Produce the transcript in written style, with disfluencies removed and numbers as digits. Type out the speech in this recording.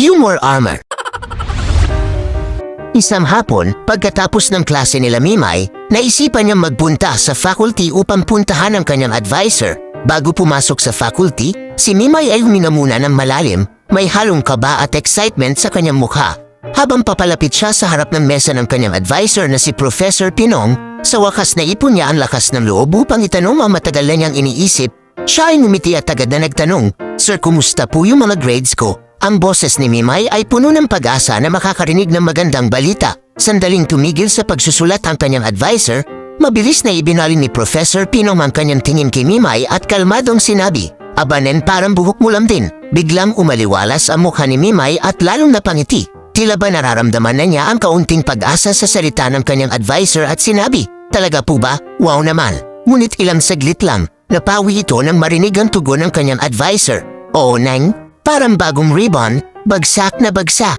Humor Armor. Isang hapon, pagkatapos ng klase nila Mimay, naisipan niyang magpunta sa faculty upang puntahan ang kanyang advisor. Bago pumasok sa faculty, si Mimay ay huminga muna ng malalim, may halong kaba at excitement sa kanyang mukha. Habang papalapit siya sa harap ng mesa ng kanyang advisor na si Professor Pinong, sa wakas naipon niya ang lakas ng loob upang itanong ang matagal na niyang iniisip. Siya ay ngumiti at agad na nagtanong, "Sir, kumusta po yung mga grades ko?" Ang boses ni Mimay ay puno ng pag-asa na makakarinig ng magandang balita. Sandaling tumigil sa pagsusulat ang kanyang advisor, mabilis na ibinalin ni Professor Pinong ang kanyang tingin kay Mimay at kalmadong sinabi, "Abanen, parang buhok mo lang din." Biglang umaliwalas ang mukha ni Mimay at lalong napangiti. Tila ba nararamdaman na niya ang kaunting pag-asa sa salita ng kanyang advisor at sinabi, "Talaga po ba? Wow naman." Ngunit ilang saglit lang, napawi ito nang marinig ang tugon ng kanyang advisor. "Oo, Neng." Parang bagong ribbon, bagsak na bagsak.